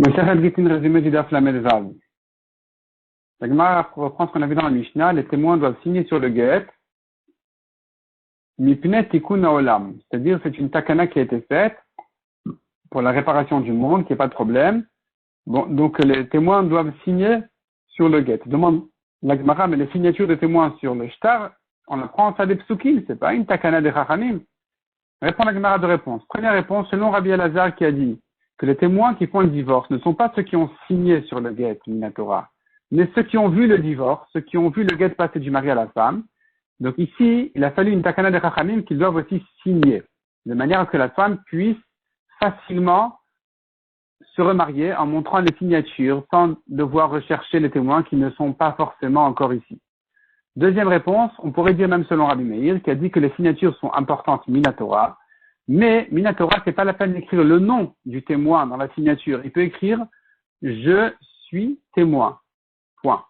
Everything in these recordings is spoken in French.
Masechet Gittin, résumé du Daf Lamed Vav. La Gemara reprend ce qu'on a vu dans la Mishnah. Les témoins doivent signer sur le get Mipnei Tikkun Haolam. C'est-à-dire, c'est une takana qui a été faite pour la réparation du monde, qu'il n'y ait pas de problème. Bon, donc, les témoins doivent signer sur le get. Demande la Gemara, mais les signatures des témoins sur le shtar, on apprend ça des psukim, c'est pas une takana des chachamim. Répond la Gemara de réponse. Première réponse, selon Rabbi Elazar qui a dit que les témoins qui font le divorce ne sont pas ceux qui ont signé sur le get, Minatora, mais ceux qui ont vu le divorce, ceux qui ont vu le get passer du mari à la femme. Donc ici, il a fallu une takana de chachamim qu'ils doivent aussi signer, de manière à ce que la femme puisse facilement se remarier en montrant les signatures sans devoir rechercher les témoins qui ne sont pas forcément encore ici. Deuxième réponse, on pourrait dire même selon Rabbi Meir, qui a dit que les signatures sont importantes Minatora, mais Minatora, c'est pas la peine d'écrire le nom du témoin dans la signature. Il peut écrire « Je suis témoin », point,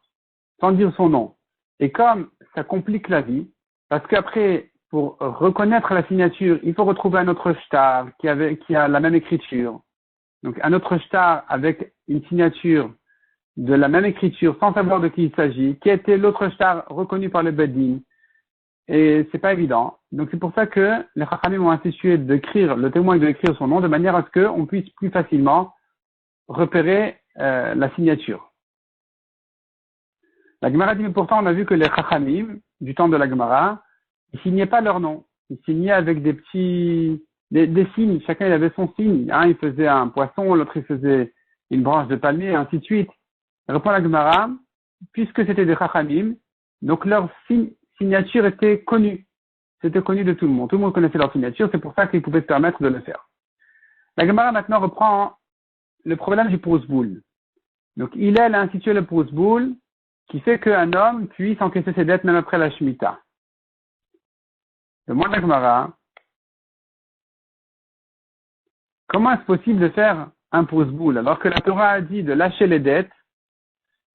sans dire son nom. Et comme ça complique la vie, parce qu'après, pour reconnaître la signature, il faut retrouver un autre shtar qui a la même écriture. Donc un autre shtar avec une signature de la même écriture sans savoir de qui il s'agit, qui était l'autre shtar reconnu par le Beddin. Et c'est pas évident. Donc c'est pour ça que les Chachamim ont institué d'écrire, le témoin doit écrire son nom de manière à ce qu'on puisse plus facilement repérer la signature. La Gemara dit, mais pourtant on a vu que les Chachamim, du temps de la Gemara, ils signaient pas leur nom. Ils signaient avec des signes. Chacun il avait son signe. Un il faisait un poisson, l'autre il faisait une branche de palmier, et ainsi de suite. Répond la Gemara, puisque c'était des Chachamim, donc leur signature était connue. C'était connu de tout le monde. Tout le monde connaissait leur signature, c'est pour ça qu'ils pouvaient se permettre de le faire. La Gemara maintenant reprend le problème du Pousboul. Donc, il a institué le Pousboul qui fait qu'un homme puisse encaisser ses dettes même après la Shemitah. Demande la Gemara, comment est-ce possible de faire un Pousboul alors que la Torah a dit de lâcher les dettes?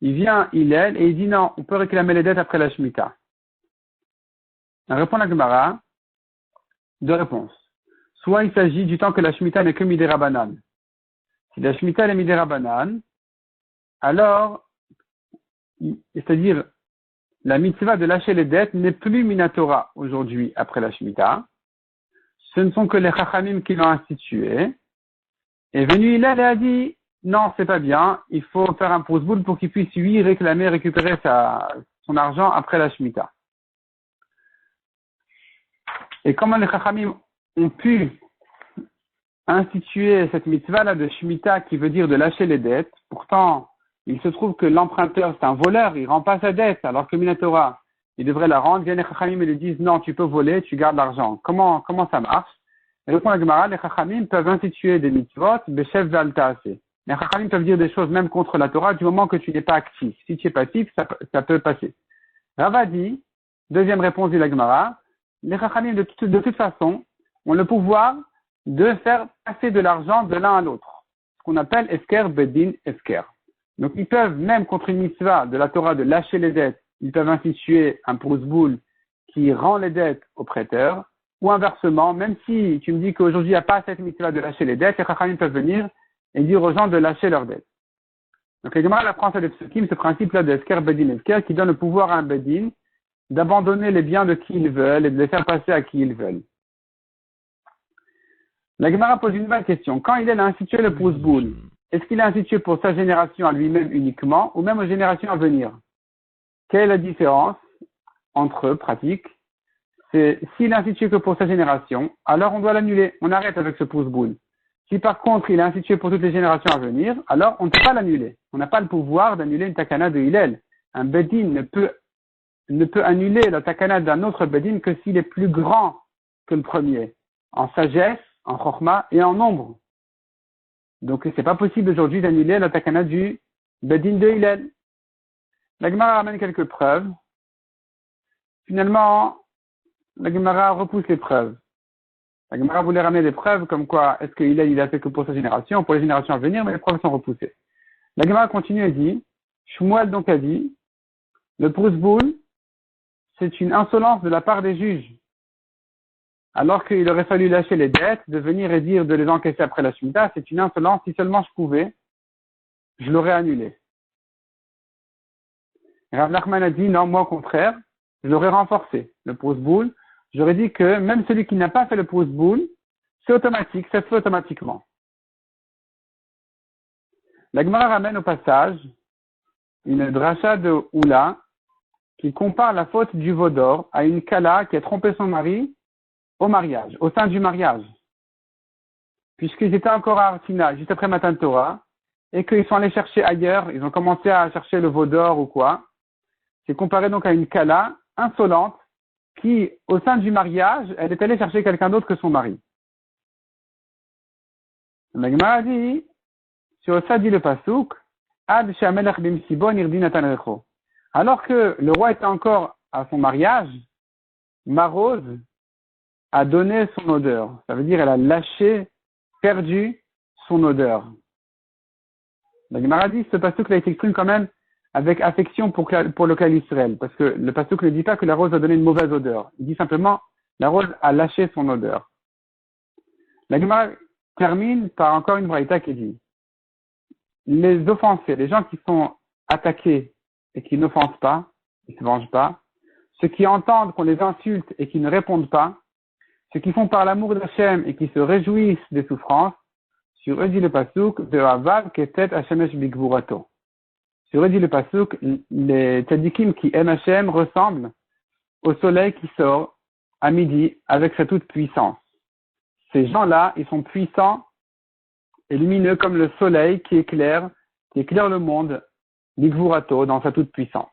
Il vient, et il dit non, on peut réclamer les dettes après la Shemitah. Elle répond la Gemara, deux réponses. Soit il s'agit du temps que la Shemitah n'est que Midei Rabbanan. Si la Shemitah est Midei Rabbanan, alors, c'est-à-dire, la mitzvah de lâcher les dettes n'est plus Minatora aujourd'hui après la Shemitah. Ce ne sont que les Chachamim qui l'ont institué. Et venu Hillel et a dit, non, c'est pas bien, il faut faire un pousboul pour qu'il puisse lui récupérer son argent après la Shemitah. Et comment les Chachamim ont pu instituer cette mitzvah-là de Shemitah qui veut dire de lâcher les dettes, pourtant, il se trouve que l'emprunteur, c'est un voleur, il rend pas sa dette, alors que Minatora, il devrait la rendre, viennent les Chachamim et lui disent, non, tu peux voler, tu gardes l'argent. Comment ça marche? Et répond la Gemara, les Chachamim peuvent instituer des mitzvot, Beshef Valtaase. Les Chachamim peuvent dire des choses même contre la Torah du moment que tu n'es pas actif. Si tu es passif, ça peut passer. Rava dit, deuxième réponse de la Gemara, les Chachamim de toute façon ont le pouvoir de faire passer de l'argent de l'un à l'autre. Ce qu'on appelle Esker Bedin Esker. Donc ils peuvent, même contre une mitzvah de la Torah de lâcher les dettes, ils peuvent instituer un pousboul qui rend les dettes au prêteur, ou inversement, même si tu me dis qu'aujourd'hui il n'y a pas cette mitzvah de lâcher les dettes, les Chachamim peuvent venir et dire aux gens de lâcher leurs dettes. Donc la Gemara apprend ça de Psukim, ce principe-là de Esker Bedin Esker, qui donne le pouvoir à un Bedin d'abandonner les biens de qui ils veulent et de les faire passer à qui ils veulent. La Gemara pose une nouvelle question. Quand il a institué le pousboul, est-ce qu'il a institué pour sa génération à lui-même uniquement ou même aux générations à venir? Quelle est la différence entre eux, pratique? C'est s'il a institué que pour sa génération, alors on doit l'annuler. On arrête avec ce pousboul. Si par contre il a institué pour toutes les générations à venir, alors on ne peut pas l'annuler. On n'a pas le pouvoir d'annuler une takana de Hillel. Un Bedin ne peut annuler la takana d'un autre Bedin que s'il est plus grand que le premier, en sagesse, en chorma et en nombre. Donc c'est pas possible aujourd'hui d'annuler la takana du Bedin de Hillel. La Gemara ramène quelques preuves. Finalement, la Gemara repousse les preuves. La Gemara voulait ramener des preuves comme quoi est-ce que Hillel il a fait que pour sa génération, pour les générations à venir, mais les preuves sont repoussées. La Gemara continue et dit, Shmuel donc a dit, le pousboul, c'est une insolence de la part des juges. Alors qu'il aurait fallu lâcher les dettes, de venir et dire de les encaisser après la Shemitah, c'est une insolence. Si seulement je pouvais je l'aurais annulé. Rav Nachman a dit non, moi au contraire, je l'aurais renforcé, le pouce-boule. J'aurais dit que même celui qui n'a pas fait le pouce-boule, c'est automatique, ça se fait automatiquement. La Gemara ramène au passage une dracha de Oula qui compare la faute du veau d'or à une kala qui a trompé son mari au mariage, au sein du mariage. Puisqu'ils étaient encore à Arsina, juste après Matan Torah, et qu'ils sont allés chercher ailleurs, ils ont commencé à chercher le veau d'or ou quoi. C'est comparé donc à une kala insolente qui, au sein du mariage, elle est allée chercher quelqu'un d'autre que son mari. La Gemara dit, sur ça dit le pasouk, Ad she'amelech b'msibon irdi natan recho. Alors que le roi était encore à son mariage, ma rose a donné son odeur. Ça veut dire elle a lâché, perdu son odeur. La Gemara dit, ce pasouk là, il s'exprime quand même avec affection pour le clan Israël, parce que le pasouk ne dit pas que la rose a donné une mauvaise odeur. Il dit simplement, la rose a lâché son odeur. La Gemara termine par encore une braïta qui dit, les offensés, les gens qui sont attaqués et qui n'offensent pas, qui ne se vengent pas, ceux qui entendent qu'on les insulte et qui ne répondent pas, ceux qui font par l'amour d'Hachem et qui se réjouissent des souffrances, sur eux dit le pasouk de Havav ketet Hashemesh bigvurato. Sur eux dit le pasouk, les tzadikim qui aiment Hachem ressemblent au soleil qui sort à midi avec sa toute puissance. Ces gens-là, ils sont puissants et lumineux comme le soleil qui éclaire le monde, bigvurato, dans sa toute puissance.